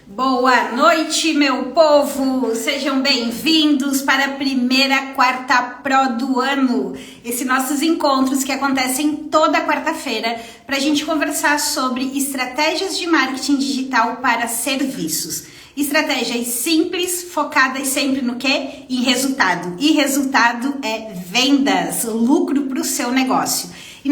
Boa noite, meu povo! Sejam bem-vindos para a primeira Quarta Pro do ano. Esses nossos encontros que acontecem toda quarta-feira para a gente conversar sobre estratégias de marketing digital para serviços. Estratégias simples, focadas sempre no quê? Em resultado. E resultado é vendas, lucro para o seu negócio. E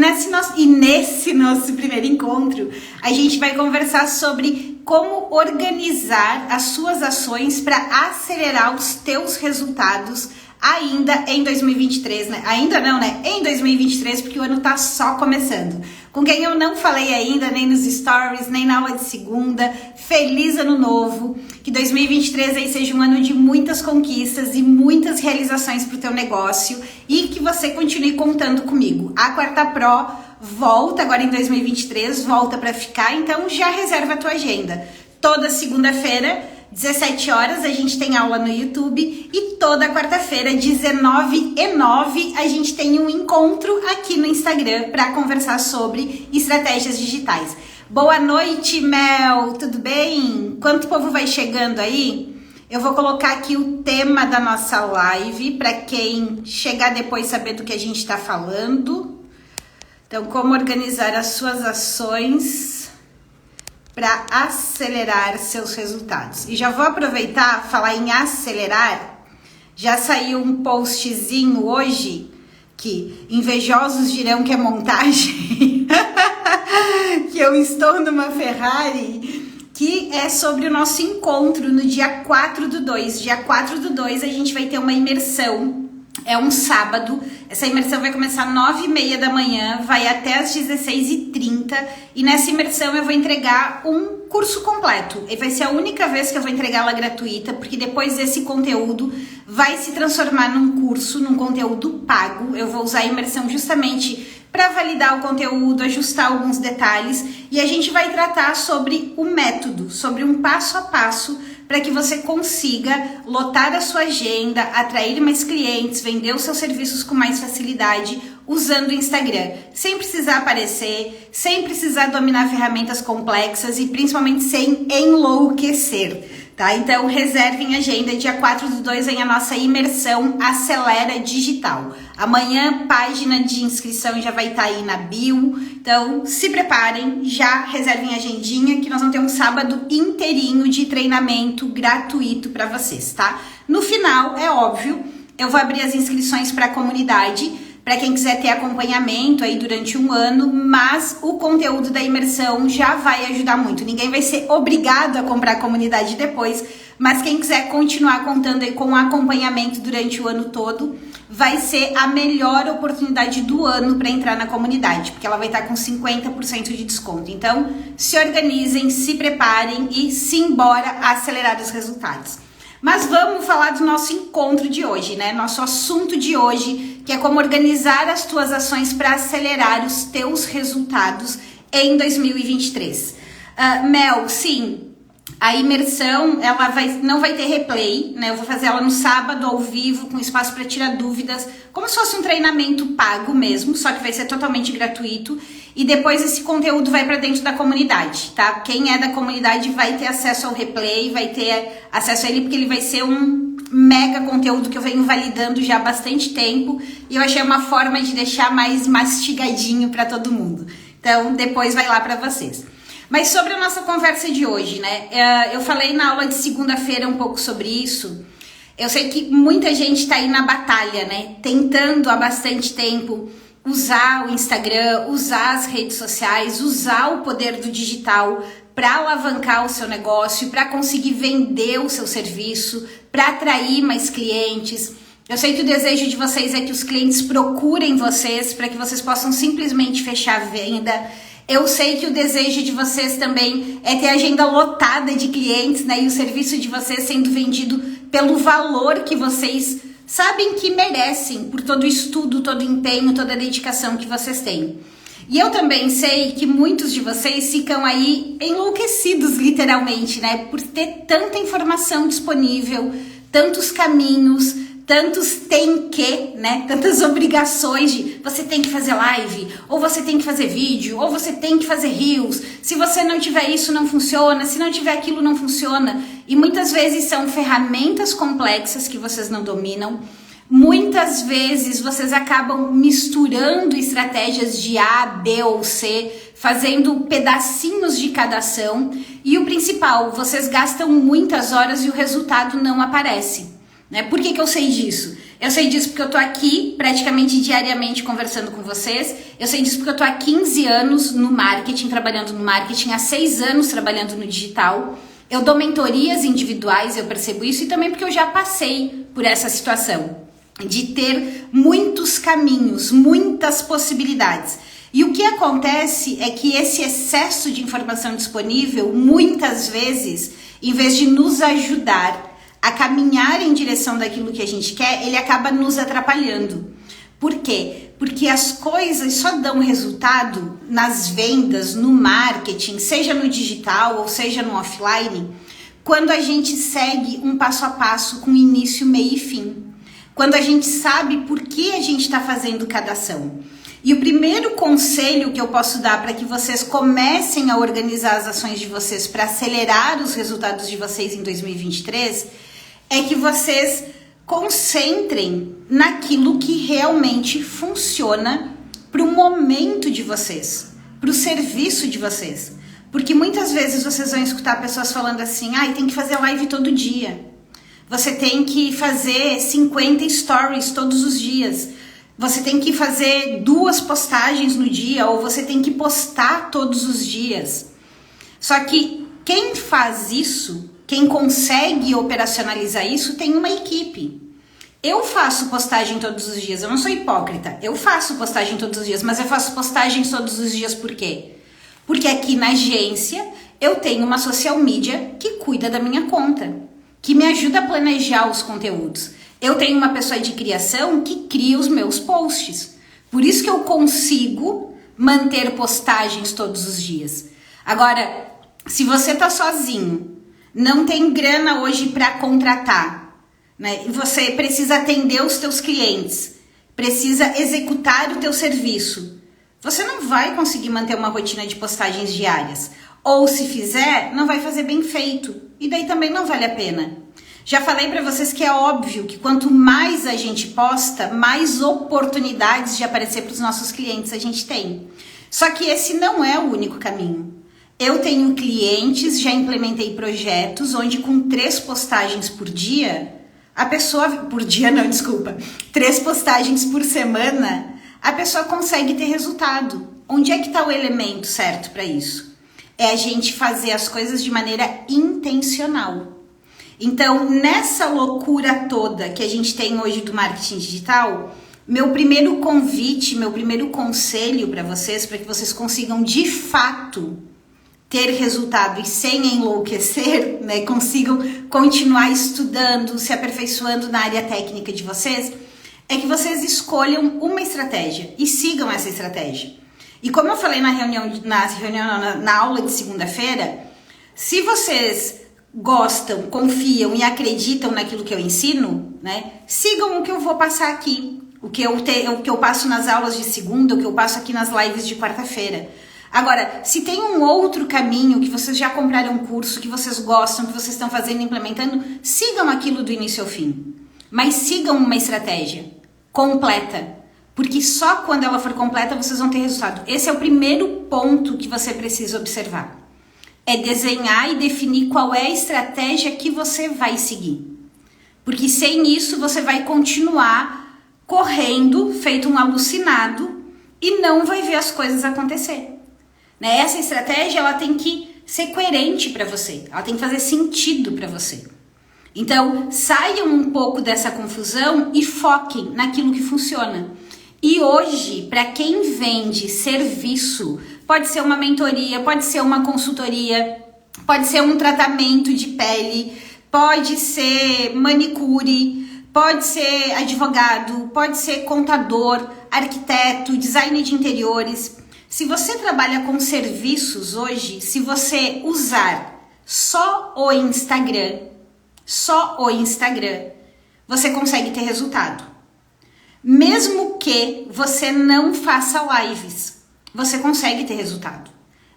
nesse nosso primeiro encontro, a gente vai conversar sobre como organizar as suas ações para acelerar os teus resultados ainda em 2023, né? Ainda não, né? Em 2023, porque o ano tá só começando. Com quem eu não falei ainda, nem nos stories, nem na aula de segunda. Feliz ano novo! Que 2023 aí seja um ano de muitas conquistas e muitas realizações para o teu negócio e que você continue contando comigo. A Quarta Pro volta agora em 2023, volta para ficar, então já reserva a tua agenda. Toda segunda-feira, 17 horas, a gente tem aula no YouTube e toda quarta-feira, 19h09, a gente tem um encontro aqui no Instagram para conversar sobre estratégias digitais. Boa noite, Mel, tudo bem? Quanto povo vai chegando aí? Eu vou colocar aqui o tema da nossa live para quem chegar depois saber do que a gente está falando. Então, como organizar as suas ações para acelerar seus resultados. E já vou aproveitar, falar em acelerar, já saiu um postzinho hoje que invejosos dirão que é montagem, que eu estou numa Ferrari, que é sobre o nosso encontro no dia 4/2. Dia 4/2 a gente vai ter uma imersão. É um sábado, essa imersão vai começar às 9h30 da manhã, vai até às 16h30 e nessa imersão eu vou entregar um curso completo. E vai ser a única vez que eu vou entregar ela gratuita, porque depois desse conteúdo vai se transformar num curso, num conteúdo pago. Eu vou usar a imersão justamente para validar o conteúdo, ajustar alguns detalhes e a gente vai tratar sobre o método, sobre um passo a passo para que você consiga lotar a sua agenda, atrair mais clientes, vender os seus serviços com mais facilidade usando o Instagram, sem precisar aparecer, sem precisar dominar ferramentas complexas e principalmente sem enlouquecer, tá? Então reservem a agenda, dia 4/2 vem a nossa imersão Acelera Digital. Amanhã, página de inscrição já vai estar aí na bio, então se preparem, já reservem a agendinha que nós vamos ter um sábado inteirinho de treinamento gratuito para vocês, tá? No final, é óbvio, eu vou abrir as inscrições para a comunidade, para quem quiser ter acompanhamento aí durante um ano, mas o conteúdo da imersão já vai ajudar muito. Ninguém vai ser obrigado a comprar a comunidade depois, mas quem quiser continuar contando aí com acompanhamento durante o ano todo, vai ser a melhor oportunidade do ano para entrar na comunidade, porque ela vai estar com 50% de desconto. Então, se organizem, se preparem e simbora acelerar os resultados. Mas vamos falar do nosso encontro de hoje, né? Nosso assunto de hoje, que é como organizar as tuas ações para acelerar os teus resultados em 2023. Mel, sim, a imersão ela não vai ter replay, né? Eu vou fazer ela no sábado ao vivo, com espaço para tirar dúvidas, como se fosse um treinamento pago mesmo, só que vai ser totalmente gratuito. E depois esse conteúdo vai para dentro da comunidade, tá? Quem é da comunidade vai ter acesso ao replay, vai ter acesso a ele, porque ele vai ser um mega conteúdo que eu venho validando já há bastante tempo. E eu achei uma forma de deixar mais mastigadinho para todo mundo. Então, depois vai lá para vocês. Mas sobre a nossa conversa de hoje, né? Eu falei na aula de segunda-feira um pouco sobre isso. Eu sei que muita gente está aí na batalha, né? Tentando há bastante tempo usar o Instagram, usar as redes sociais, usar o poder do digital para alavancar o seu negócio, para conseguir vender o seu serviço, para atrair mais clientes. Eu sei que o desejo de vocês é que os clientes procurem vocês para que vocês possam simplesmente fechar a venda. Eu sei que o desejo de vocês também é ter a agenda lotada de clientes, né? E o serviço de vocês sendo vendido pelo valor que vocês sabem que merecem, por todo o estudo, todo o empenho, toda a dedicação que vocês têm. E eu também sei que muitos de vocês ficam aí enlouquecidos, literalmente, né? Por ter tanta informação disponível, tantos caminhos, tantos tem que, né? Tantas obrigações de você tem que fazer live, ou você tem que fazer vídeo, ou você tem que fazer reels. Se você não tiver isso, não funciona. Se não tiver aquilo, não funciona. E muitas vezes são ferramentas complexas que vocês não dominam. Muitas vezes vocês acabam misturando estratégias de A, B ou C, fazendo pedacinhos de cada ação. E o principal, vocês gastam muitas horas e o resultado não aparece. Né? Por que eu sei disso? Eu sei disso porque eu tô aqui praticamente diariamente conversando com vocês. Eu sei disso porque eu tô há 15 anos no marketing, trabalhando no marketing, há 6 anos trabalhando no digital. Eu dou mentorias individuais, eu percebo isso, e também porque eu já passei por essa situação de ter muitos caminhos, muitas possibilidades. E o que acontece é que esse excesso de informação disponível, muitas vezes, em vez de nos ajudar a caminhar em direção daquilo que a gente quer, ele acaba nos atrapalhando. Por quê? Porque as coisas só dão resultado nas vendas, no marketing, seja no digital ou seja no offline, quando a gente segue um passo a passo com início, meio e fim. Quando a gente sabe por que a gente está fazendo cada ação. E o primeiro conselho que eu posso dar para que vocês comecem a organizar as ações de vocês para acelerar os resultados de vocês em 2023 é que vocês concentrem naquilo que realmente funciona para o momento de vocês, para o serviço de vocês. Porque muitas vezes vocês vão escutar pessoas falando assim, tem que fazer live todo dia. Você tem que fazer 50 stories todos os dias. Você tem que fazer 2 postagens no dia, ou você tem que postar todos os dias. Só que quem faz isso, quem consegue operacionalizar isso, tem uma equipe. Eu faço postagem todos os dias, eu não sou hipócrita. Eu faço postagem todos os dias, mas eu faço postagens todos os dias por quê? Porque aqui na agência eu tenho uma social media que cuida da minha conta, que me ajuda a planejar os conteúdos. Eu tenho uma pessoa de criação que cria os meus posts. Por isso que eu consigo manter postagens todos os dias. Agora, se você tá sozinho, não tem grana hoje para contratar, né? E você precisa atender os teus clientes, precisa executar o teu serviço, você não vai conseguir manter uma rotina de postagens diárias. Ou se fizer, não vai fazer bem feito. E daí também não vale a pena. Já falei para vocês que é óbvio que quanto mais a gente posta, mais oportunidades de aparecer para os nossos clientes a gente tem. Só que esse não é o único caminho. Eu tenho clientes, já implementei projetos onde com 3 postagens por dia, a pessoa... Por dia não, desculpa. 3 postagens por semana, a pessoa consegue ter resultado. Onde é que está o elemento certo para isso? É a gente fazer as coisas de maneira intencional. Então, nessa loucura toda que a gente tem hoje do marketing digital, meu primeiro convite, meu primeiro conselho para vocês, para que vocês consigam de fato ter resultado e sem enlouquecer, né, consigam continuar estudando, se aperfeiçoando na área técnica de vocês, é que vocês escolham uma estratégia e sigam essa estratégia. E como eu falei na aula de segunda-feira, se vocês gostam, confiam e acreditam naquilo que eu ensino, né? Sigam o que eu vou passar aqui, o que eu passo nas aulas de segunda, o que eu passo aqui nas lives de quarta-feira. Agora, se tem um outro caminho que vocês já compraram um curso, que vocês gostam, que vocês estão fazendo, implementando, sigam aquilo do início ao fim. Mas sigam uma estratégia completa, porque só quando ela for completa vocês vão ter resultado. Esse é o primeiro ponto que você precisa observar. É desenhar e definir qual é a estratégia que você vai seguir. Porque sem isso você vai continuar correndo, feito um alucinado, e não vai ver as coisas acontecer. Né? Essa estratégia ela tem que ser coerente para você, ela tem que fazer sentido para você. Então, saiam um pouco dessa confusão e foquem naquilo que funciona. E hoje, para quem vende serviço, pode ser uma mentoria, pode ser uma consultoria, pode ser um tratamento de pele, pode ser manicure, pode ser advogado, pode ser contador, arquiteto, designer de interiores. Se você trabalha com serviços hoje, se você usar só o Instagram, você consegue ter resultado. Mesmo que você não faça lives, você consegue ter resultado.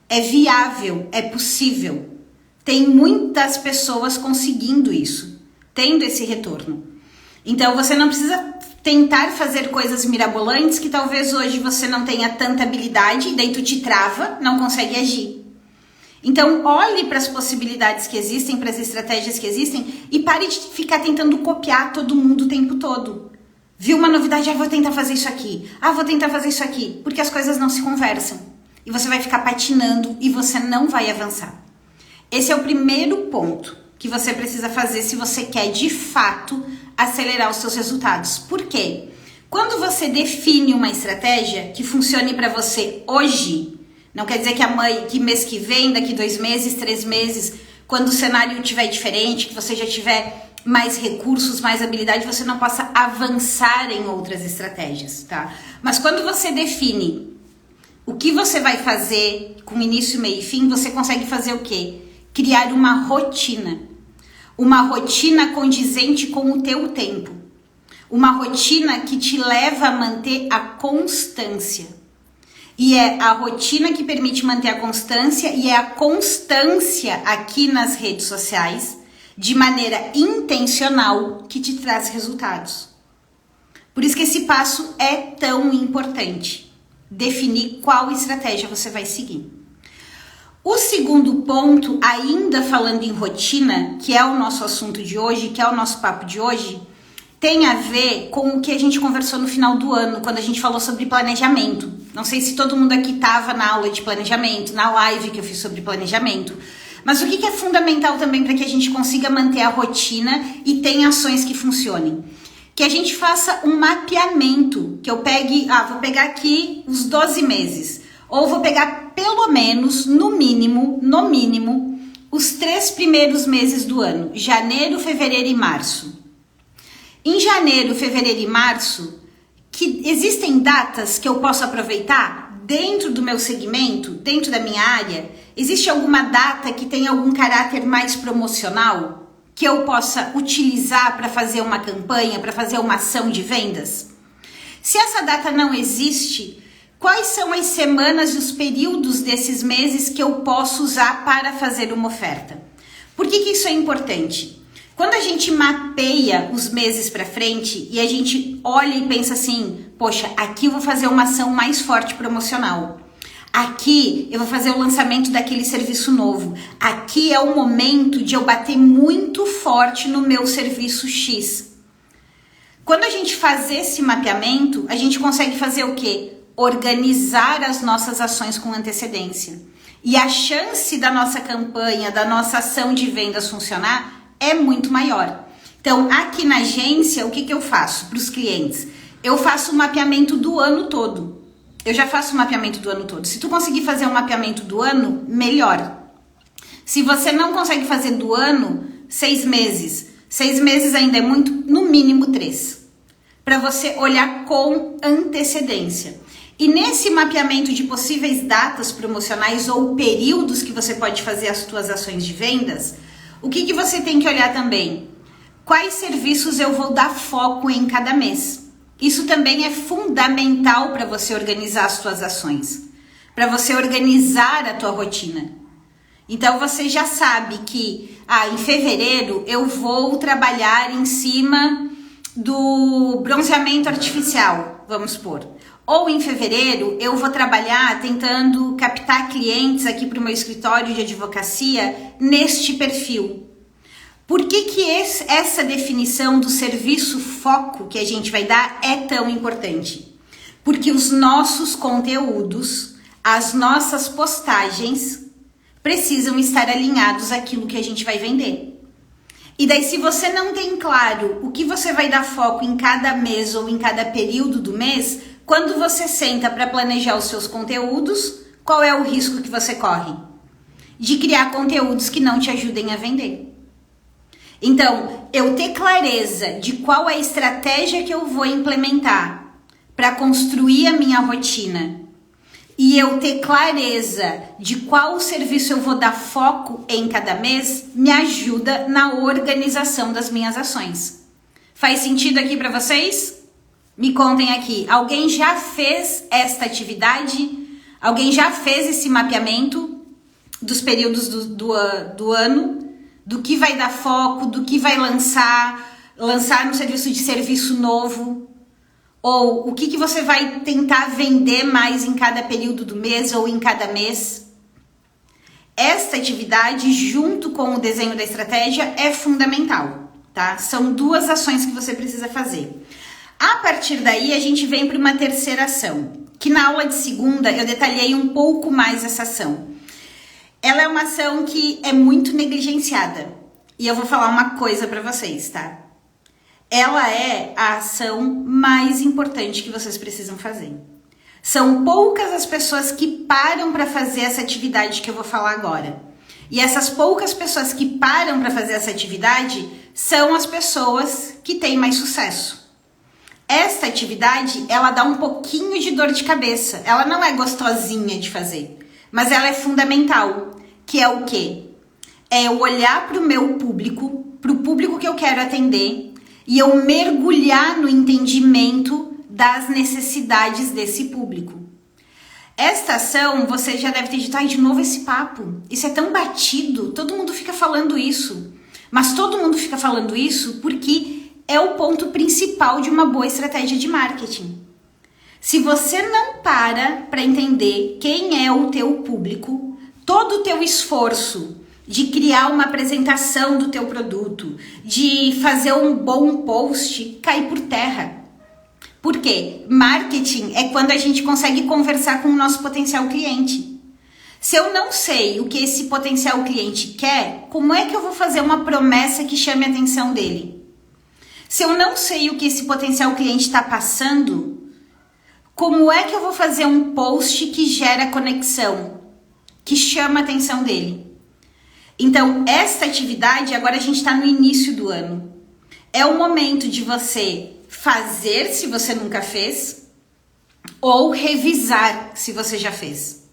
É viável, é possível. Tem muitas pessoas conseguindo isso, tendo esse retorno. Então você não precisa tentar fazer coisas mirabolantes que talvez hoje você não tenha tanta habilidade e daí tu te trava, não consegue agir. Então olhe para as possibilidades que existem, para as estratégias que existem e pare de ficar tentando copiar todo mundo o tempo todo. Viu uma novidade? Vou tentar fazer isso aqui. Vou tentar fazer isso aqui. Porque as coisas não se conversam. E você vai ficar patinando e você não vai avançar. Esse é o primeiro ponto que você precisa fazer se você quer, de fato, acelerar os seus resultados. Por quê? Quando você define uma estratégia que funcione para você hoje, não quer dizer que mês que vem, daqui 2 meses, 3 meses, quando o cenário estiver diferente, que você já tiver mais recursos, mais habilidade, você não possa avançar em outras estratégias, tá? Mas quando você define o que você vai fazer com início, meio e fim, você consegue fazer o quê? Criar uma rotina. Uma rotina condizente com o teu tempo. Uma rotina que te leva a manter a constância. E é a rotina que permite manter a constância e é a constância aqui nas redes sociais de maneira intencional que te traz resultados. Por isso que esse passo é tão importante. Definir qual estratégia você vai seguir. O segundo ponto, ainda falando em rotina, que é o nosso assunto de hoje, que é o nosso papo de hoje, tem a ver com o que a gente conversou no final do ano, quando a gente falou sobre planejamento. Não sei se todo mundo aqui estava na aula de planejamento, na live que eu fiz sobre planejamento. Mas o que é fundamental também para que a gente consiga manter a rotina e tenha ações que funcionem? Que a gente faça um mapeamento, que eu pegue, vou pegar aqui os 12 meses, ou vou pegar pelo menos, no mínimo, os 3 primeiros meses do ano, janeiro, fevereiro e março. Em janeiro, fevereiro e março, que existem datas que eu posso aproveitar dentro do meu segmento, dentro da minha área. Existe alguma data que tem algum caráter mais promocional que eu possa utilizar para fazer uma campanha, para fazer uma ação de vendas? Se essa data não existe, quais são as semanas e os períodos desses meses que eu posso usar para fazer uma oferta? Por que isso é importante? Quando a gente mapeia os meses para frente e a gente olha e pensa assim, poxa, aqui eu vou fazer uma ação mais forte promocional. Aqui eu vou fazer o lançamento daquele serviço novo. Aqui é o momento de eu bater muito forte no meu serviço X. Quando a gente faz esse mapeamento, a gente consegue fazer o quê? Organizar as nossas ações com antecedência. E a chance da nossa campanha, da nossa ação de vendas funcionar é muito maior. Então, aqui na agência, o que eu faço para os clientes? Eu faço o mapeamento do ano todo. Eu já faço o mapeamento do ano todo. Se tu conseguir fazer um mapeamento do ano, melhor. Se você não consegue fazer do ano, 6 meses. 6 meses ainda é muito, no mínimo 3. Para você olhar com antecedência. E nesse mapeamento de possíveis datas promocionais ou períodos que você pode fazer as suas ações de vendas, o que você tem que olhar também? Quais serviços eu vou dar foco em cada mês? Isso também é fundamental para você organizar as suas ações, para você organizar a tua rotina. Então você já sabe que em fevereiro eu vou trabalhar em cima do bronzeamento artificial, vamos supor. Ou em fevereiro eu vou trabalhar tentando captar clientes aqui para o meu escritório de advocacia neste perfil. Por que essa definição do serviço foco que a gente vai dar é tão importante? Porque os nossos conteúdos, as nossas postagens precisam estar alinhados àquilo que a gente vai vender. E daí, se você não tem claro o que você vai dar foco em cada mês ou em cada período do mês, quando você senta para planejar os seus conteúdos, qual é o risco que você corre? De criar conteúdos que não te ajudem a vender. Então, eu ter clareza de qual é a estratégia que eu vou implementar para construir a minha rotina e eu ter clareza de qual serviço eu vou dar foco em cada mês, me ajuda na organização das minhas ações. Faz sentido aqui para vocês? Me contem aqui. Alguém já fez esta atividade? Alguém já fez esse mapeamento dos períodos do ano? Do que vai dar foco? Do que vai lançar no serviço novo? Ou o que você vai tentar vender mais em cada período do mês ou em cada mês? Esta atividade, junto com o desenho da estratégia, é fundamental, tá? São duas ações que você precisa fazer. A partir daí, a gente vem para uma terceira ação, que na aula de segunda eu detalhei um pouco mais essa ação. Ela é uma ação que é muito negligenciada. E eu vou falar uma coisa para vocês, tá? Ela é a ação mais importante que vocês precisam fazer. São poucas as pessoas que param para fazer essa atividade que eu vou falar agora. E essas poucas pessoas que param para fazer essa atividade são as pessoas que têm mais sucesso. Esta atividade, ela dá um pouquinho de dor de cabeça. Ela não é gostosinha de fazer, mas ela é fundamental. Que é o quê? É eu olhar para o meu público, para o público que eu quero atender, e eu mergulhar no entendimento das necessidades desse público. Esta ação, você já deve ter dito, de novo esse papo. Isso é tão batido, todo mundo fica falando isso. Mas todo mundo fica falando isso porque é o ponto principal de uma boa estratégia de marketing. Se você não para entender quem é o teu público, todo o teu esforço de criar uma apresentação do teu produto, de fazer um bom post, cai por terra. Por quê? Marketing é quando a gente consegue conversar com o nosso potencial cliente. Se eu não sei o que esse potencial cliente quer, como é que eu vou fazer uma promessa que chame a atenção dele? Se eu não sei o que esse potencial cliente está passando, como é que eu vou fazer um post que gera conexão, que chama a atenção dele? Então, esta atividade, agora a gente está no início do ano. É o momento de você fazer, se você nunca fez, ou revisar, se você já fez.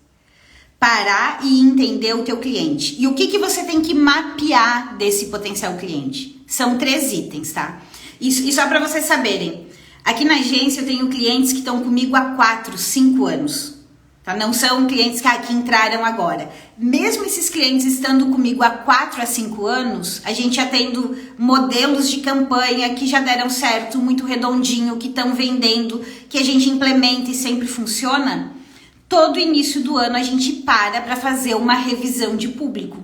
Parar e entender o teu cliente. E o que você tem que mapear desse potencial cliente? São 3 itens, tá? E só para vocês saberem, aqui na agência eu tenho clientes que estão comigo há 4, 5 anos. Tá? Não são clientes que entraram agora. Mesmo esses clientes estando comigo há 4 a 5 anos, a gente já tendo modelos de campanha que já deram certo, muito redondinho, que estão vendendo, que a gente implementa e sempre funciona. Todo início do ano a gente para fazer uma revisão de público.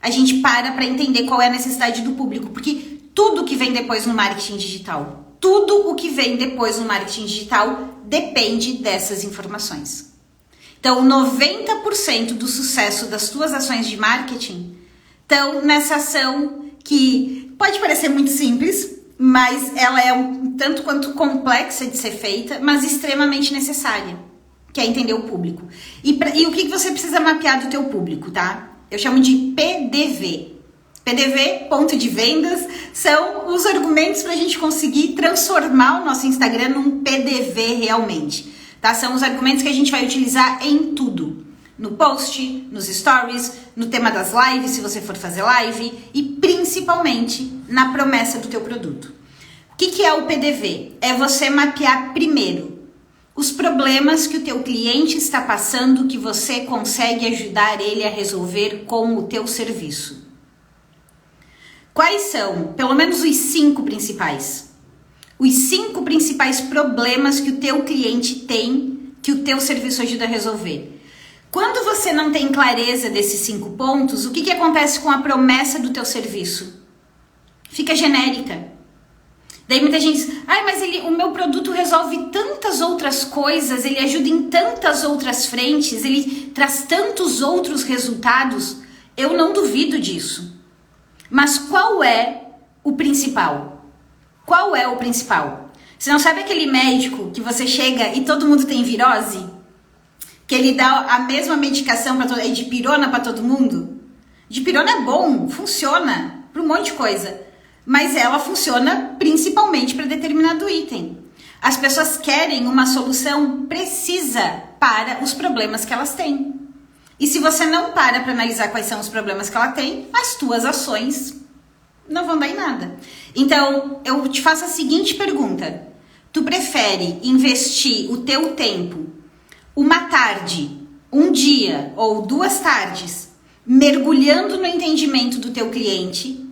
A gente para entender qual é a necessidade do público, porque tudo que vem depois no marketing digital, tudo o que vem depois no marketing digital depende dessas informações. Então, 90% do sucesso das tuas ações de marketing estão nessa ação que pode parecer muito simples, mas ela é um tanto quanto complexa de ser feita, mas extremamente necessária, que é entender o público. E o que você precisa mapear do teu público, tá? Eu chamo de PDV. PDV, ponto de vendas, são os argumentos para a gente conseguir transformar o nosso Instagram num PDV realmente. Tá? São os argumentos que a gente vai utilizar em tudo. No post, nos stories, no tema das lives, se você for fazer live, e principalmente na promessa do teu produto. O que é o PDV? É você mapear primeiro os problemas que o teu cliente está passando que você consegue ajudar ele a resolver com o teu serviço. Quais são, pelo menos os 5 principais? Os 5 principais problemas que o teu cliente tem, que o teu serviço ajuda a resolver. Quando você não tem clareza desses 5 pontos, o que acontece com a promessa do teu serviço? Fica genérica. Daí muita gente diz, mas o meu produto resolve tantas outras coisas, ele ajuda em tantas outras frentes, ele traz tantos outros resultados. Eu não duvido disso. Mas qual é o principal? Qual é o principal? Você não sabe aquele médico que você chega e todo mundo tem virose? Que ele dá a mesma medicação para todo mundo, é dipirona para todo mundo? Dipirona é bom, funciona para um monte de coisa. Mas ela funciona principalmente para determinado item. As pessoas querem uma solução precisa para os problemas que elas têm. E se você não para analisar quais são os problemas que ela tem, as tuas ações Não vão dar em nada. Então, eu te faço a seguinte pergunta. Tu prefere investir o teu tempo, uma tarde, um dia ou 2 tardes, mergulhando no entendimento do teu cliente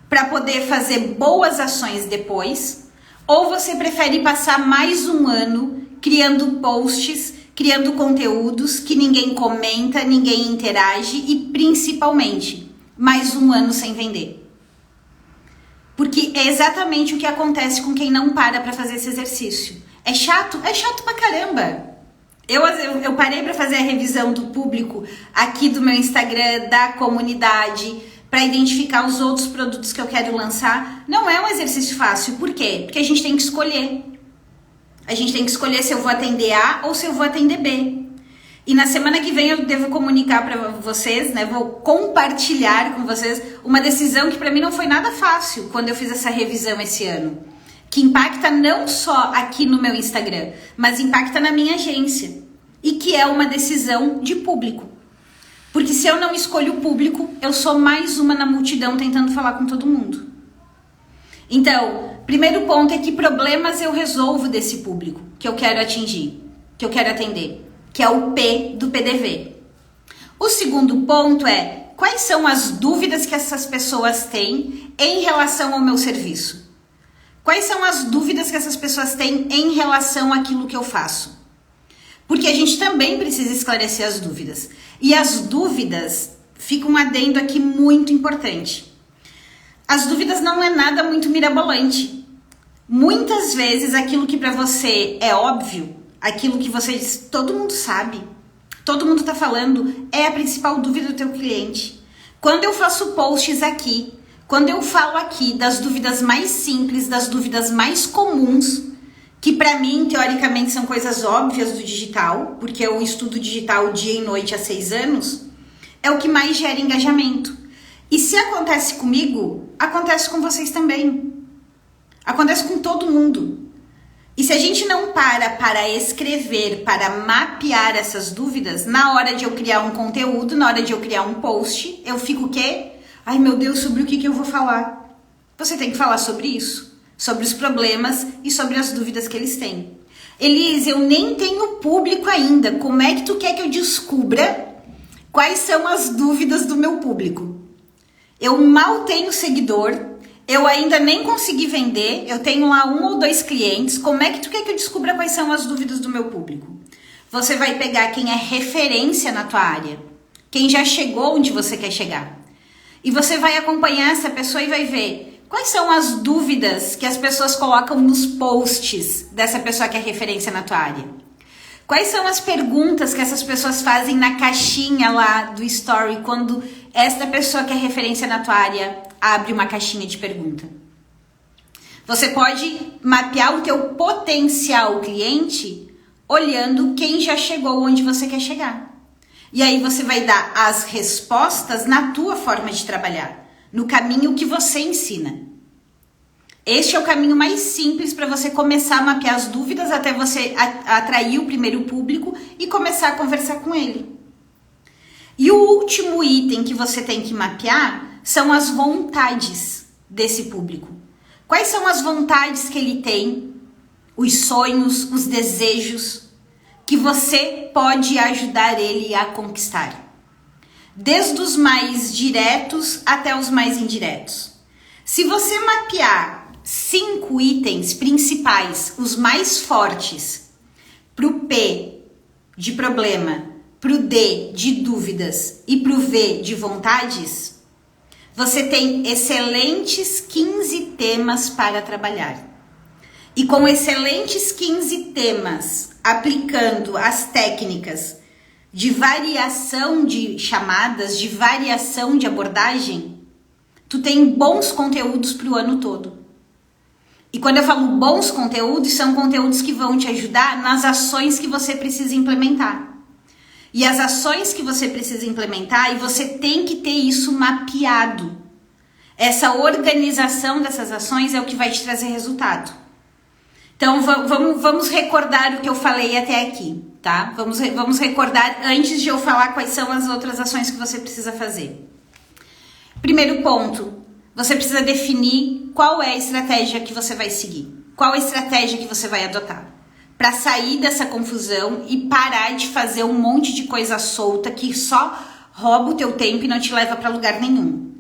para poder fazer boas ações depois? Ou você prefere passar mais um ano criando posts, criando conteúdos que ninguém comenta, ninguém interage e principalmente mais um ano sem vender? Porque é exatamente o que acontece com quem não para fazer esse exercício. É chato pra caramba. Eu parei para fazer a revisão do público aqui do meu Instagram, da comunidade, para identificar os outros produtos que eu quero lançar. Não é um exercício fácil. Por quê? Porque a gente tem que escolher. A gente tem que escolher se eu vou atender A ou se eu vou atender B. E na semana que vem eu devo comunicar para vocês, né? Vou compartilhar com vocês uma decisão que para mim não foi nada fácil quando eu fiz essa revisão esse ano. Que impacta não só aqui no meu Instagram, mas impacta na minha agência. E que é uma decisão de público. Porque se eu não escolho o público, eu sou mais uma na multidão tentando falar com todo mundo. Então, primeiro ponto é que problemas eu resolvo desse público que eu quero atingir, que eu quero atender, que é o P do PDV. O segundo ponto é quais são as dúvidas que essas pessoas têm em relação ao meu serviço. Quais são as dúvidas que essas pessoas têm em relação àquilo que eu faço? Porque a gente também precisa esclarecer as dúvidas. E as dúvidas, fica um adendo aqui muito importante. As dúvidas não é nada muito mirabolante. Muitas vezes aquilo que para você é óbvio, aquilo que você diz, todo mundo sabe, todo mundo tá falando, é a principal dúvida do teu cliente. Quando eu faço posts aqui, quando eu falo aqui das dúvidas mais simples, das dúvidas mais comuns, que para mim, teoricamente, são coisas óbvias do digital, porque eu estudo digital dia e noite há 6 anos, é o que mais gera engajamento. E se acontece comigo, acontece com vocês também. Acontece com todo mundo. E se a gente não para escrever, para mapear essas dúvidas, na hora de eu criar um conteúdo, na hora de eu criar um post, eu fico o quê? Ai meu Deus, sobre o que eu vou falar? Você tem que falar sobre isso, sobre os problemas e sobre as dúvidas que eles têm. Elise, eu nem tenho público ainda, como é que tu quer que eu descubra quais são as dúvidas do meu público? Eu mal tenho seguidor, eu ainda nem consegui vender, eu tenho lá 1 ou 2 clientes, como é que tu quer que eu descubra quais são as dúvidas do meu público? Você vai pegar quem é referência na tua área, quem já chegou onde você quer chegar. E você vai acompanhar essa pessoa e vai ver quais são as dúvidas que as pessoas colocam nos posts dessa pessoa que é referência na tua área. Quais são as perguntas que essas pessoas fazem na caixinha lá do story quando esta pessoa que é referência na tua área abre uma caixinha de pergunta? Você pode mapear o teu potencial cliente olhando quem já chegou onde você quer chegar. E aí você vai dar as respostas na tua forma de trabalhar, no caminho que você ensina. Este é o caminho mais simples para você começar a mapear as dúvidas até você atrair o primeiro público e começar a conversar com ele. E o último item que você tem que mapear são as vontades desse público. Quais são as vontades que ele tem, os sonhos, os desejos que você pode ajudar ele a conquistar? Desde os mais diretos até os mais indiretos. Se você mapear 5 itens principais, os mais fortes, para o P de problema, para o D de dúvidas e para o V de vontades, você tem excelentes 15 temas para trabalhar. E com excelentes 15 temas, aplicando as técnicas de variação de chamadas, de variação de abordagem, tu tem bons conteúdos para o ano todo. E quando eu falo bons conteúdos, são conteúdos que vão te ajudar nas ações que você precisa implementar. E as ações que você precisa implementar, e você tem que ter isso mapeado. Essa organização dessas ações é o que vai te trazer resultado. Então, vamos recordar o que eu falei até aqui, tá? Vamos recordar antes de eu falar quais são as outras ações que você precisa fazer. Primeiro ponto, você precisa definir qual é a estratégia que você vai seguir, qual a estratégia que você vai adotar, para sair dessa confusão e parar de fazer um monte de coisa solta que só rouba o teu tempo e não te leva para lugar nenhum.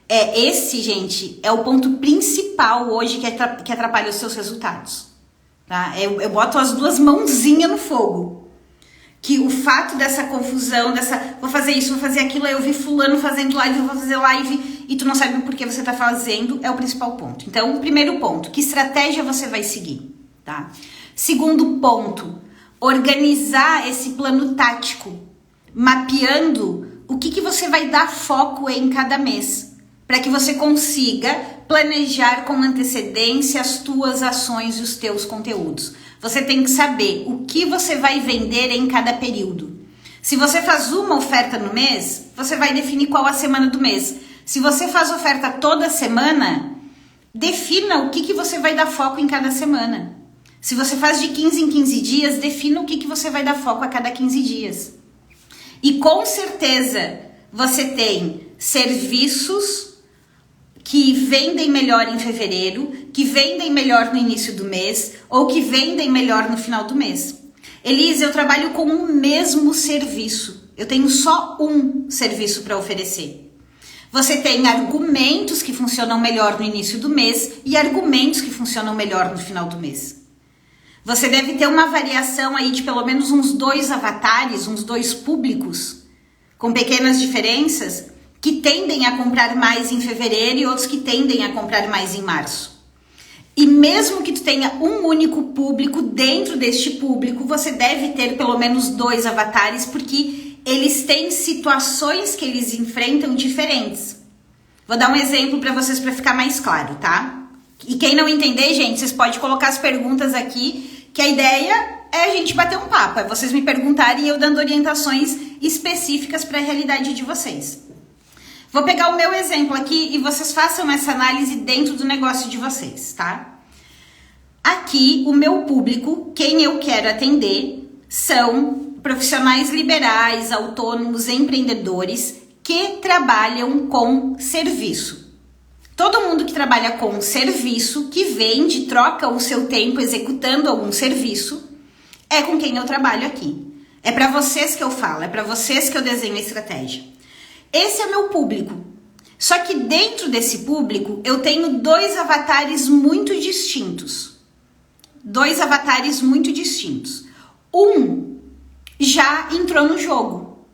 Esse, gente, é o ponto principal hoje que atrapalha os seus resultados. Tá? Eu boto as duas mãozinhas no fogo. Que o fato dessa confusão, vou fazer isso, vou fazer aquilo, eu vi fulano fazendo live, vou fazer live e tu não sabe por que você tá fazendo, é o principal ponto. Então, primeiro ponto, que estratégia você vai seguir, tá? Segundo ponto, organizar esse plano tático, mapeando o que você vai dar foco em cada mês, para que você consiga planejar com antecedência as tuas ações e os teus conteúdos. Você tem que saber o que você vai vender em cada período. Se você faz uma oferta no mês, você vai definir qual a semana do mês. Se você faz oferta toda semana, defina o que você vai dar foco em cada semana. Se você faz de 15 em 15 dias, defina o que você vai dar foco a cada 15 dias. E com certeza você tem serviços que vendem melhor em fevereiro, que vendem melhor no início do mês ou que vendem melhor no final do mês. Elisa, eu trabalho com o mesmo serviço. Eu tenho só um serviço para oferecer. Você tem argumentos que funcionam melhor no início do mês e argumentos que funcionam melhor no final do mês. Você deve ter uma variação aí de pelo menos uns 2 avatares, uns 2 públicos, com pequenas diferenças, que tendem a comprar mais em fevereiro e outros que tendem a comprar mais em março. E mesmo que tu tenha um único público, dentro deste público, você deve ter pelo menos 2 avatares, porque eles têm situações que eles enfrentam diferentes. Vou dar um exemplo para vocês para ficar mais claro, tá? E quem não entender, gente, vocês podem colocar as perguntas aqui, que a ideia é a gente bater um papo, é vocês me perguntarem e eu dando orientações específicas para a realidade de vocês. Vou pegar o meu exemplo aqui e vocês façam essa análise dentro do negócio de vocês, tá? Aqui, o meu público, quem eu quero atender, são profissionais liberais, autônomos, empreendedores que trabalham com serviço. Todo mundo que trabalha com serviço, que vende, troca o seu tempo executando algum serviço, é com quem eu trabalho aqui. É para vocês que eu falo, é para vocês que eu desenho a estratégia. Esse é o meu público. Só que dentro desse público, eu tenho 2 avatares muito distintos. 2 avatares muito distintos. Um já entrou no jogo.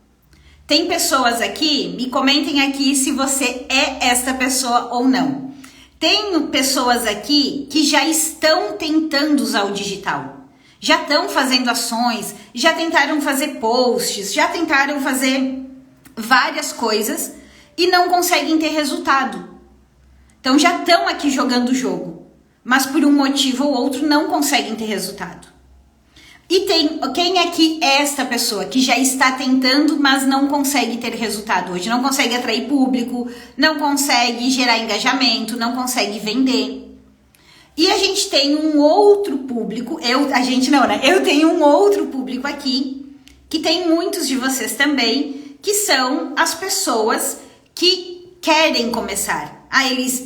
Tem pessoas aqui, me comentem aqui se você é esta pessoa ou não. Tenho pessoas aqui que já estão tentando usar o digital. Já estão fazendo ações, já tentaram fazer posts, já tentaram fazer várias coisas e não conseguem ter resultado. Então já estão aqui jogando o jogo, mas por um motivo ou outro não conseguem ter resultado. E tem quem aqui é esta pessoa que já está tentando, mas não consegue ter resultado hoje, não consegue atrair público, não consegue gerar engajamento, não consegue vender. E a gente tem um outro público, eu tenho um outro público aqui, que tem muitos de vocês também, que são as pessoas que querem começar.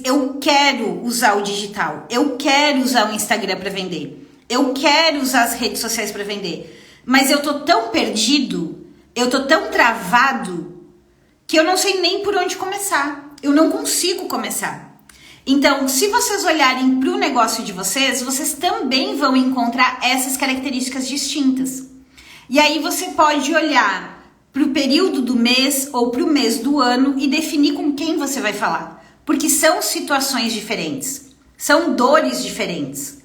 Eu quero usar o digital, eu quero usar o Instagram para vender, eu quero usar as redes sociais para vender, mas eu tô tão perdido, eu tô tão travado, que eu não sei nem por onde começar, eu não consigo começar. Então, se vocês olharem para o negócio de vocês, vocês também vão encontrar essas características distintas. E aí você pode olhar para o período do mês ou para o mês do ano e definir com quem você vai falar. Porque são situações diferentes, são dores diferentes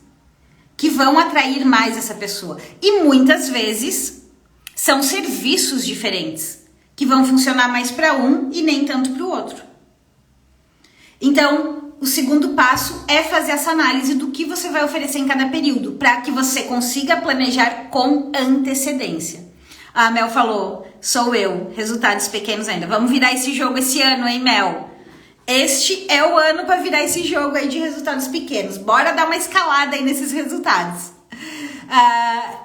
que vão atrair mais essa pessoa. E muitas vezes são serviços diferentes que vão funcionar mais para um e nem tanto para o outro. Então, o segundo passo é fazer essa análise do que você vai oferecer em cada período, para que você consiga planejar com antecedência. A Mel falou, sou eu, resultados pequenos ainda. Vamos virar esse jogo esse ano, hein, Mel? Este é o ano para virar esse jogo aí de resultados pequenos. Bora dar uma escalada aí nesses resultados.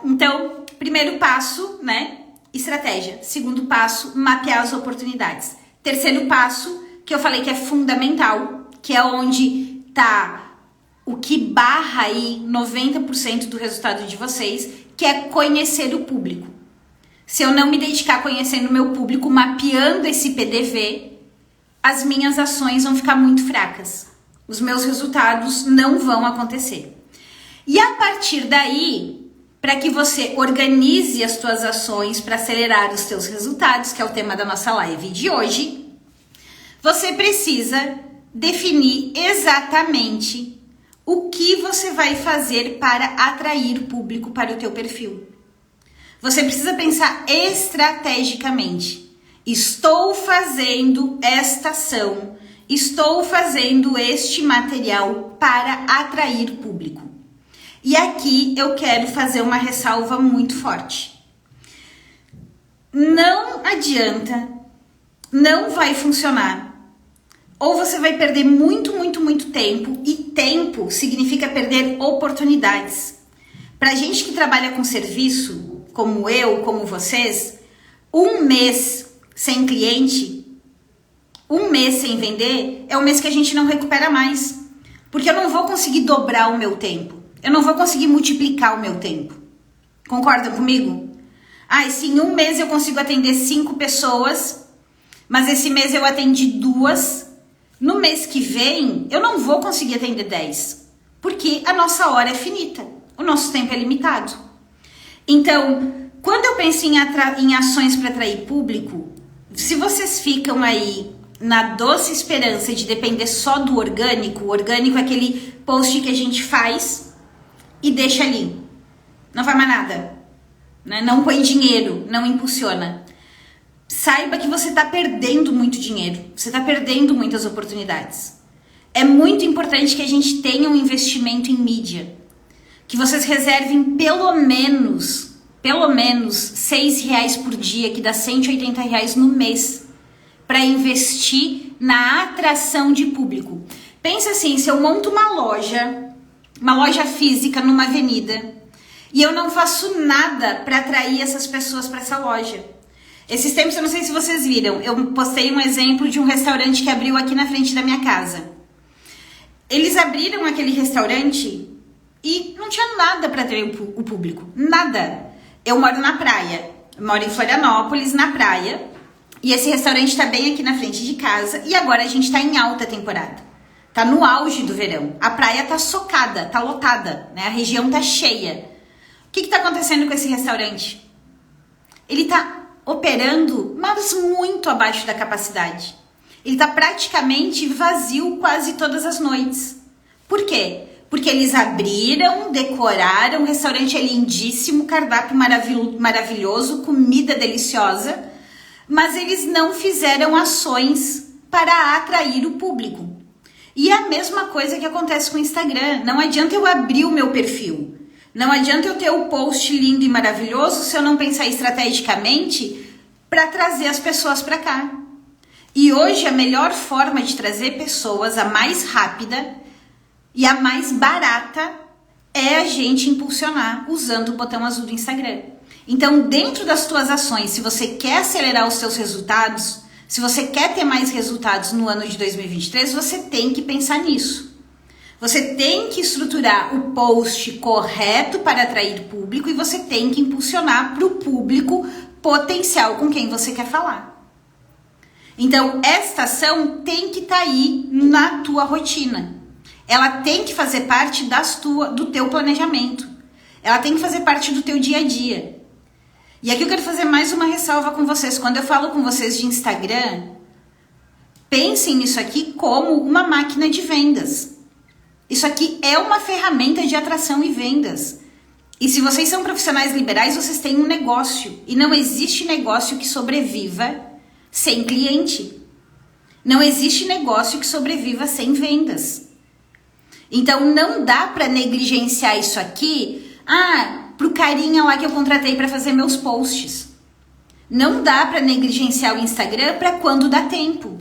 Então, primeiro passo, né? Estratégia. Segundo passo, mapear as oportunidades. Terceiro passo, que eu falei que é fundamental, que é onde tá o que barra aí 90% do resultado de vocês, que é conhecer o público. Se eu não me dedicar a conhecendo o meu público, mapeando esse PDV, as minhas ações vão ficar muito fracas. Os meus resultados não vão acontecer. E a partir daí, para que você organize as suas ações para acelerar os seus resultados, que é o tema da nossa live de hoje, você precisa definir exatamente o que você vai fazer para atrair público para o teu perfil. Você precisa pensar estrategicamente. Estou fazendo esta ação, estou fazendo este material para atrair público. E aqui eu quero fazer uma ressalva muito forte. Não adianta, não vai funcionar. Ou você vai perder muito tempo, e tempo significa perder oportunidades. Pra gente que trabalha com serviço, como eu, como vocês, um mês sem cliente, um mês sem vender, é um mês que a gente não recupera mais. Porque eu não vou conseguir dobrar o meu tempo. Eu não vou conseguir multiplicar o meu tempo. Concordam comigo? Se em um mês eu consigo atender 5 pessoas, mas esse mês eu atendi 2, no mês que vem eu não vou conseguir atender 10. Porque a nossa hora é finita, o nosso tempo é limitado. Então, quando eu penso em ações para atrair público, se vocês ficam aí na doce esperança de depender só do orgânico, o orgânico é aquele post que a gente faz e deixa ali, não faz mais nada, né? Não põe dinheiro, não impulsiona. Saiba que você está perdendo muito dinheiro, você está perdendo muitas oportunidades. É muito importante que a gente tenha um investimento em mídia, que vocês reservem pelo menos R$6 por dia, que dá R$180 no mês, para investir na atração de público. Pensa assim, se eu monto uma loja física numa avenida, e eu não faço nada para atrair essas pessoas para essa loja. Esses tempos, eu não sei se vocês viram, eu postei um exemplo de um restaurante que abriu aqui na frente da minha casa. Eles abriram aquele restaurante e não tinha nada para atrair o público, nada. Eu moro na praia, moro em Florianópolis, na praia, e esse restaurante está bem aqui na frente de casa, e agora a gente está em alta temporada. Tá no auge do verão, a praia tá socada, tá lotada, né? A região tá cheia. O que tá acontecendo com esse restaurante? Ele tá operando, mas muito abaixo da capacidade. Ele tá praticamente vazio quase todas as noites. Por quê? Porque eles abriram, decoraram, o restaurante é lindíssimo, cardápio maravilhoso, comida deliciosa, mas eles não fizeram ações para atrair o público. E é a mesma coisa que acontece com o Instagram. Não adianta eu abrir o meu perfil. Não adianta eu ter o post lindo e maravilhoso se eu não pensar estrategicamente para trazer as pessoas para cá. E hoje a melhor forma de trazer pessoas, a mais rápida e a mais barata, é a gente impulsionar usando o botão azul do Instagram. Então, dentro das tuas ações, se você quer acelerar os seus resultados, se você quer ter mais resultados no ano de 2023, você tem que pensar nisso. Você tem que estruturar o post correto para atrair público e você tem que impulsionar para o público potencial com quem você quer falar. Então, esta ação tem que estar aí na tua rotina. Ela tem que fazer parte do teu planejamento. Ela tem que fazer parte do teu dia a dia. E aqui eu quero fazer mais uma ressalva com vocês. Quando eu falo com vocês de Instagram, pensem nisso aqui como uma máquina de vendas. Isso aqui é uma ferramenta de atração e vendas. E se vocês são profissionais liberais, vocês têm um negócio. E não existe negócio que sobreviva sem cliente. Não existe negócio que sobreviva sem vendas. Então não dá para negligenciar isso aqui, pro carinha lá que eu contratei para fazer meus posts. Não dá para negligenciar o Instagram para quando dá tempo.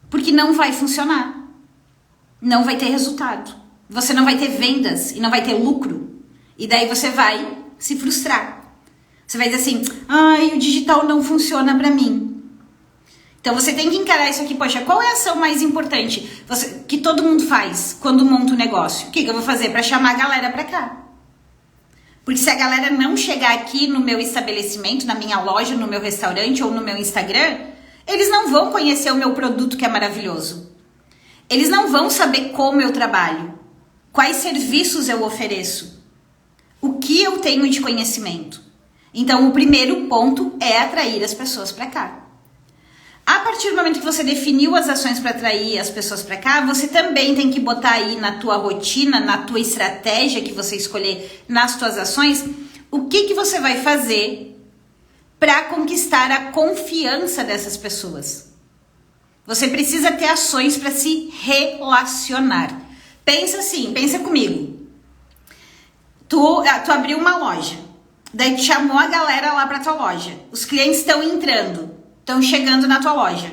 Porque não vai funcionar. Não vai ter resultado. Você não vai ter vendas e não vai ter lucro. E daí você vai se frustrar. Você vai dizer assim, o digital não funciona para mim. Então você tem que encarar isso aqui, poxa, qual é a ação mais importante que todo mundo faz quando monta um negócio? O que eu vou fazer para chamar a galera para cá? Porque se a galera não chegar aqui no meu estabelecimento, na minha loja, no meu restaurante ou no meu Instagram, eles não vão conhecer o meu produto que é maravilhoso. Eles não vão saber como eu trabalho, quais serviços eu ofereço, o que eu tenho de conhecimento. Então o primeiro ponto é atrair as pessoas para cá. A partir do momento que você definiu as ações para atrair as pessoas para cá, você também tem que botar aí na tua rotina, na tua estratégia que você escolher nas tuas ações, o que você vai fazer para conquistar a confiança dessas pessoas. Você precisa ter ações para se relacionar. Pensa assim, pensa comigo. Tu abriu uma loja, daí tu chamou a galera lá para tua loja. Os clientes estão entrando. Estão chegando na tua loja.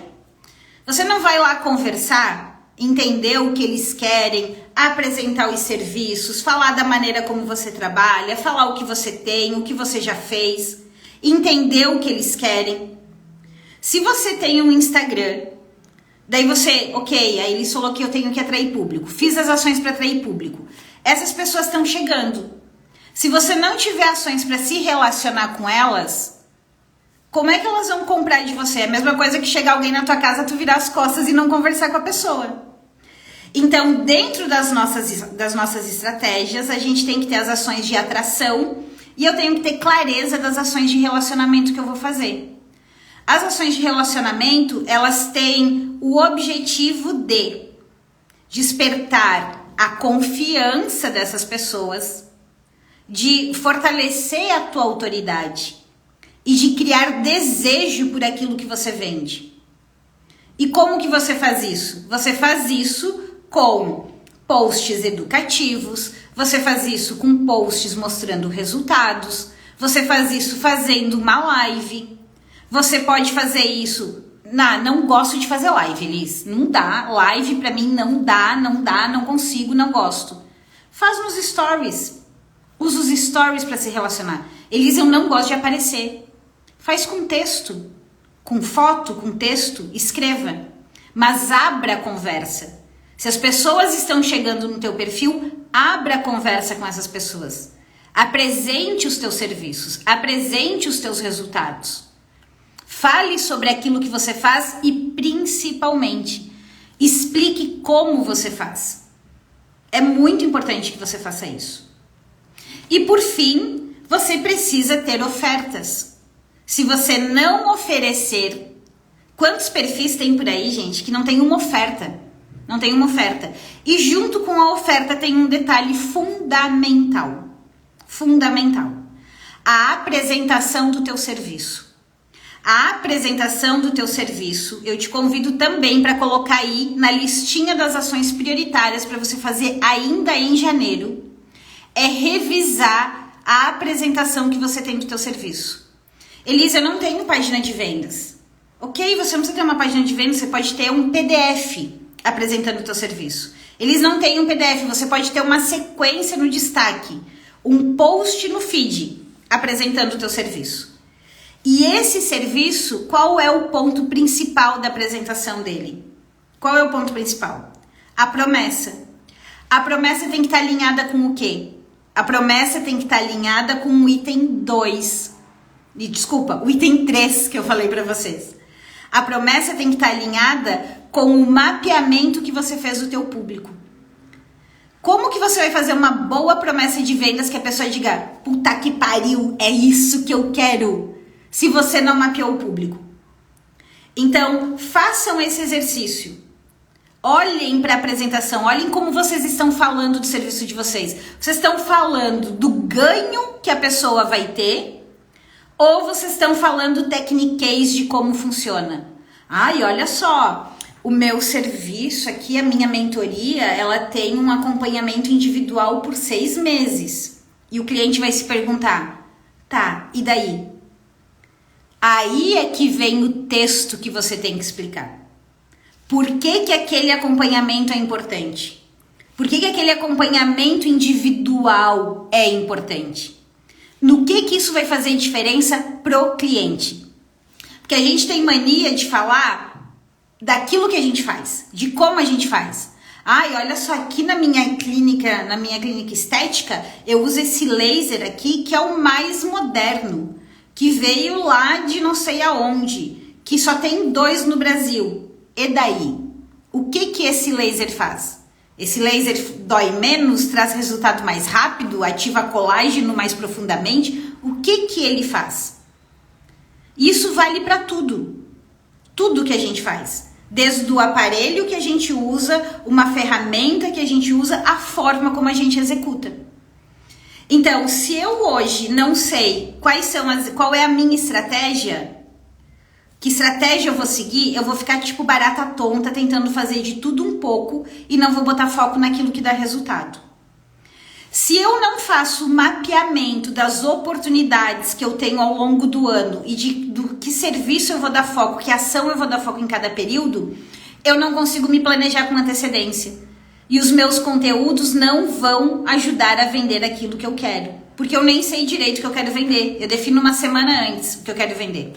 Você não vai lá conversar, entender o que eles querem, apresentar os serviços, falar da maneira como você trabalha, falar o que você tem, o que você já fez, entender o que eles querem. Se você tem um Instagram, daí você, ok, aí ele falou que eu tenho que atrair público. Fiz as ações para atrair público. Essas pessoas estão chegando. Se você não tiver ações para se relacionar com elas, como é que elas vão comprar de você? É a mesma coisa que chegar alguém na tua casa, tu virar as costas e não conversar com a pessoa. Então, dentro das nossas estratégias, a gente tem que ter as ações de atração e eu tenho que ter clareza das ações de relacionamento que eu vou fazer. As ações de relacionamento, elas têm o objetivo de despertar a confiança dessas pessoas, de fortalecer a tua autoridade e de criar desejo por aquilo que você vende. E como que você faz isso? Você faz isso com posts educativos, você faz isso com posts mostrando resultados, você faz isso fazendo uma live, você pode fazer isso... Não gosto de fazer live, Elis. Não dá, live pra mim não dá, não consigo, não gosto. Faz nos stories. Usa os stories pra se relacionar. Elis, eu não gosto de aparecer. Faz com texto, com foto, com texto, escreva. Mas abra a conversa. Se as pessoas estão chegando no teu perfil, abra a conversa com essas pessoas. Apresente os teus serviços, apresente os teus resultados. Fale sobre aquilo que você faz e, principalmente, explique como você faz. É muito importante que você faça isso. E, por fim, você precisa ter ofertas. Se você não oferecer... Quantos perfis tem por aí, gente, que não tem uma oferta? Não tem uma oferta. E junto com a oferta tem um detalhe fundamental. Fundamental. A apresentação do teu serviço. A apresentação do teu serviço, eu te convido também para colocar aí na listinha das ações prioritárias para você fazer ainda em janeiro, é revisar a apresentação que você tem do teu serviço. Elisa, eu não tenho página de vendas. Ok, você não precisa ter uma página de vendas, você pode ter um PDF apresentando o teu serviço. Eles não têm um PDF, você pode ter uma sequência no destaque, um post no feed apresentando o teu serviço. E esse serviço, qual é o ponto principal da apresentação dele? Qual é o ponto principal? A promessa. A promessa tem que estar alinhada com o quê? A promessa tem que estar alinhada com o item 2. Desculpa, o item 3 que eu falei para vocês. A promessa tem que estar alinhada com o mapeamento que você fez do teu público. Como que você vai fazer uma boa promessa de vendas que a pessoa diga, puta que pariu, é isso que eu quero, se você não mapeou o público? Então, façam esse exercício. Olhem para a apresentação, olhem como vocês estão falando do serviço de vocês. Vocês estão falando do ganho que a pessoa vai ter ou vocês estão falando tecniquez de como funciona? Ai, olha só, o meu serviço aqui, a minha mentoria, ela tem um acompanhamento individual por 6 meses. E o cliente vai se perguntar, tá, e daí? Aí é que vem o texto que você tem que explicar. Por que que aquele acompanhamento é importante? Por que que aquele acompanhamento individual é importante? No que isso vai fazer diferença pro cliente? Porque a gente tem mania de falar daquilo que a gente faz, de como a gente faz. Ai, olha só, aqui na minha clínica estética, eu uso esse laser aqui, que é o mais moderno, que veio lá de não sei aonde, que só tem 2 no Brasil. E daí? O que esse laser faz? Esse laser dói menos, traz resultado mais rápido, ativa colágeno mais profundamente? O que ele faz? Isso vale para tudo. Tudo que a gente faz. Desde o aparelho que a gente usa, uma ferramenta que a gente usa, a forma como a gente executa. Então, se eu hoje não sei qual é a minha estratégia, que estratégia eu vou seguir, eu vou ficar tipo barata tonta tentando fazer de tudo um pouco e não vou botar foco naquilo que dá resultado. Se eu não faço o mapeamento das oportunidades que eu tenho ao longo do ano e do que serviço eu vou dar foco, que ação eu vou dar foco em cada período, eu não consigo me planejar com antecedência. E os meus conteúdos não vão ajudar a vender aquilo que eu quero. Porque eu nem sei direito o que eu quero vender. Eu defino uma semana antes o que eu quero vender.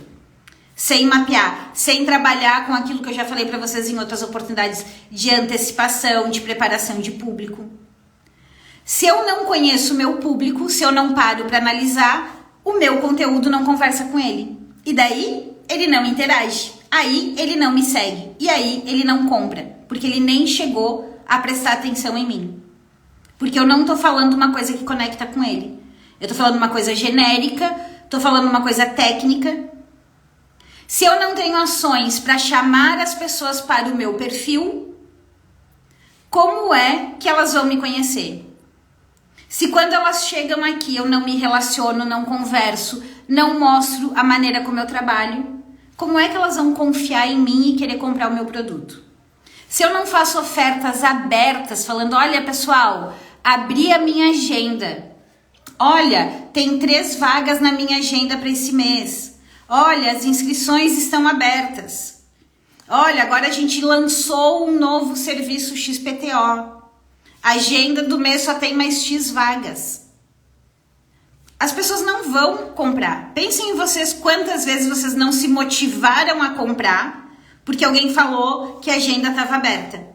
Sem mapear, sem trabalhar com aquilo que eu já falei para vocês em outras oportunidades de antecipação, de preparação de público. Se eu não conheço o meu público, se eu não paro para analisar, o meu conteúdo não conversa com ele. E daí, ele não interage. Aí, ele não me segue. E aí, ele não compra. Porque ele nem chegou a prestar atenção em mim. Porque eu não tô falando uma coisa que conecta com ele. Eu tô falando uma coisa genérica, tô falando uma coisa técnica. Se eu não tenho ações para chamar as pessoas para o meu perfil, como é que elas vão me conhecer? Se quando elas chegam aqui eu não me relaciono, não converso, não mostro a maneira como eu trabalho, como é que elas vão confiar em mim e querer comprar o meu produto? Se eu não faço ofertas abertas, falando, olha pessoal, abri a minha agenda. Olha, tem 3 vagas na minha agenda para esse mês. Olha, as inscrições estão abertas. Olha, agora a gente lançou um novo serviço XPTO. A agenda do mês só tem mais X vagas. As pessoas não vão comprar. Pensem em vocês quantas vezes vocês não se motivaram a comprar porque alguém falou que a agenda estava aberta.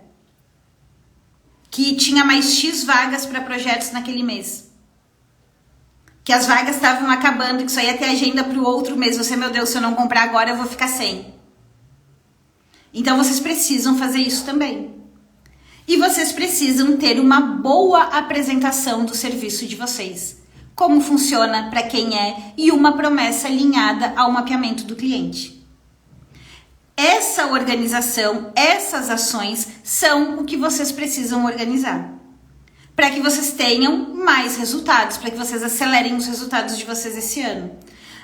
Que tinha mais X vagas para projetos naquele mês. Que as vagas estavam acabando, que só ia ter agenda para o outro mês. Você, meu Deus, se eu não comprar agora eu vou ficar sem. Então vocês precisam fazer isso também. E vocês precisam ter uma boa apresentação do serviço de vocês. Como funciona, para quem é, e uma promessa alinhada ao mapeamento do cliente. Essa organização, essas ações são o que vocês precisam organizar. Para que vocês tenham mais resultados, para que vocês acelerem os resultados de vocês esse ano.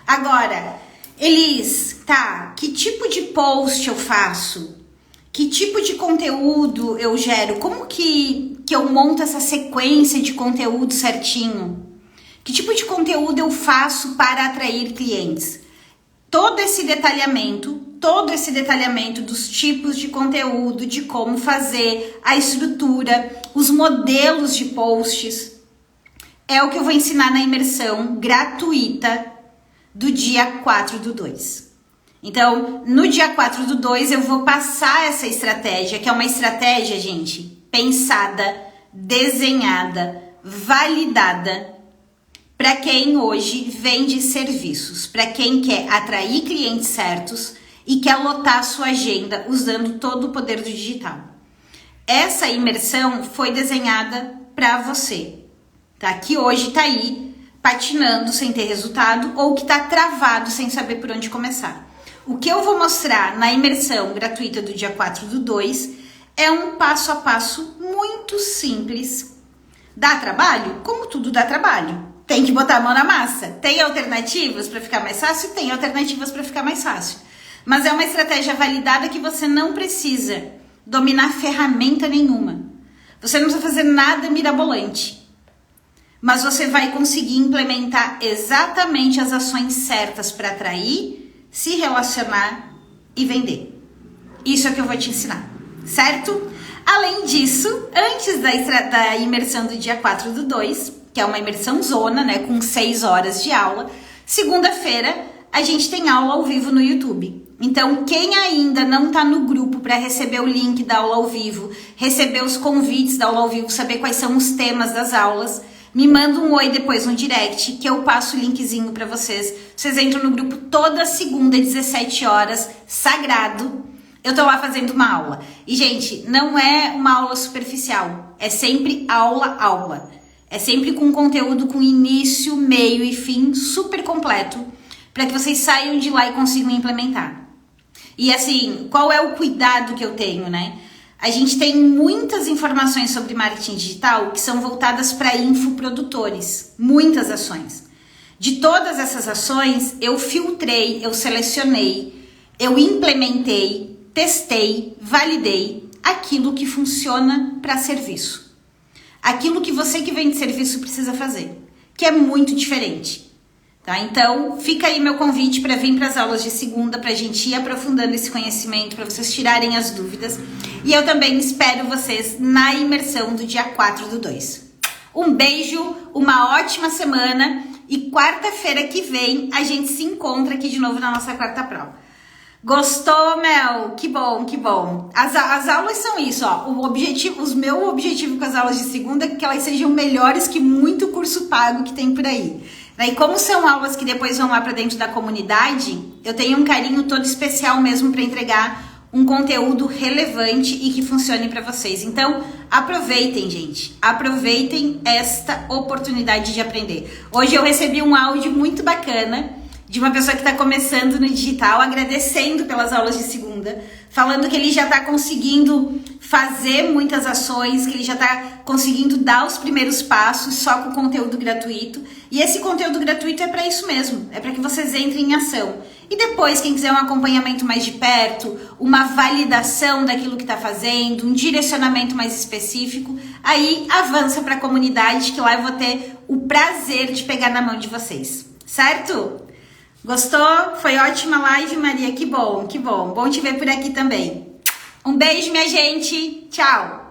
Agora, Elis, tá, que tipo de post eu faço? Que tipo de conteúdo eu gero? Como que eu monto essa sequência de conteúdo certinho? Que tipo de conteúdo eu faço para atrair clientes? Todo esse detalhamento dos tipos de conteúdo, de como fazer, a estrutura, os modelos de posts, é o que eu vou ensinar na imersão gratuita do dia 4/2. Então, no dia 4/2 eu vou passar essa estratégia, que é uma estratégia, gente, pensada, desenhada, validada, para quem hoje vende serviços, para quem quer atrair clientes certos e quer lotar a sua agenda usando todo o poder do digital. Essa imersão foi desenhada para você, tá? Que hoje tá aí patinando sem ter resultado ou que tá travado sem saber por onde começar. O que eu vou mostrar na imersão gratuita do dia 4/2 é um passo a passo muito simples. Dá trabalho? Como tudo dá trabalho. Tem que botar a mão na massa. Tem alternativas para ficar mais fácil? Tem alternativas para ficar mais fácil. Mas é uma estratégia validada que você não precisa dominar ferramenta nenhuma. Você não precisa fazer nada mirabolante. Mas você vai conseguir implementar exatamente as ações certas para atrair, se relacionar e vender. Isso é o que eu vou te ensinar, certo? Além disso, antes da imersão do dia 4/2, que é uma imersão zona, né, com 6 horas de aula, segunda-feira a gente tem aula ao vivo no YouTube. Então, quem ainda não tá no grupo para receber o link da aula ao vivo, receber os convites da aula ao vivo, saber quais são os temas das aulas, me manda um oi depois no direct, que eu passo o linkzinho para vocês. Vocês entram no grupo toda segunda, 17 horas, sagrado. Eu tô lá fazendo uma aula. E, gente, não é uma aula superficial. É sempre aula. É sempre com conteúdo com início, meio e fim super completo, para que vocês saiam de lá e consigam implementar. E assim, qual é o cuidado que eu tenho, né? A gente tem muitas informações sobre marketing digital que são voltadas para infoprodutores, muitas ações. De todas essas ações, eu filtrei, eu selecionei, eu implementei, testei, validei aquilo que funciona para serviço. Aquilo que você que vende serviço precisa fazer, que é muito diferente. Tá? Então, fica aí meu convite para vir para as aulas de segunda, para a gente ir aprofundando esse conhecimento, para vocês tirarem as dúvidas. E eu também espero vocês na imersão do dia 4/2. Um beijo, uma ótima semana e quarta-feira que vem a gente se encontra aqui de novo na nossa quarta prova. Gostou, Mel? Que bom, que bom. As aulas são isso, ó. O meu objetivo com as aulas de segunda é que elas sejam melhores que muito curso pago que tem por aí. E como são aulas que depois vão lá para dentro da comunidade, eu tenho um carinho todo especial mesmo para entregar um conteúdo relevante e que funcione para vocês. Então, aproveitem, gente. Aproveitem esta oportunidade de aprender. Hoje eu recebi um áudio muito bacana de uma pessoa que está começando no digital, agradecendo pelas aulas de segunda, falando que ele já está conseguindo fazer muitas ações, que ele já está conseguindo dar os primeiros passos só com conteúdo gratuito. E esse conteúdo gratuito é para isso mesmo, é para que vocês entrem em ação. E depois, quem quiser um acompanhamento mais de perto, uma validação daquilo que está fazendo, um direcionamento mais específico, aí avança para a comunidade, que lá eu vou ter o prazer de pegar na mão de vocês, certo? Gostou? Foi ótima live, Maria? Que bom, que bom. Bom te ver por aqui também. Um beijo, minha gente. Tchau.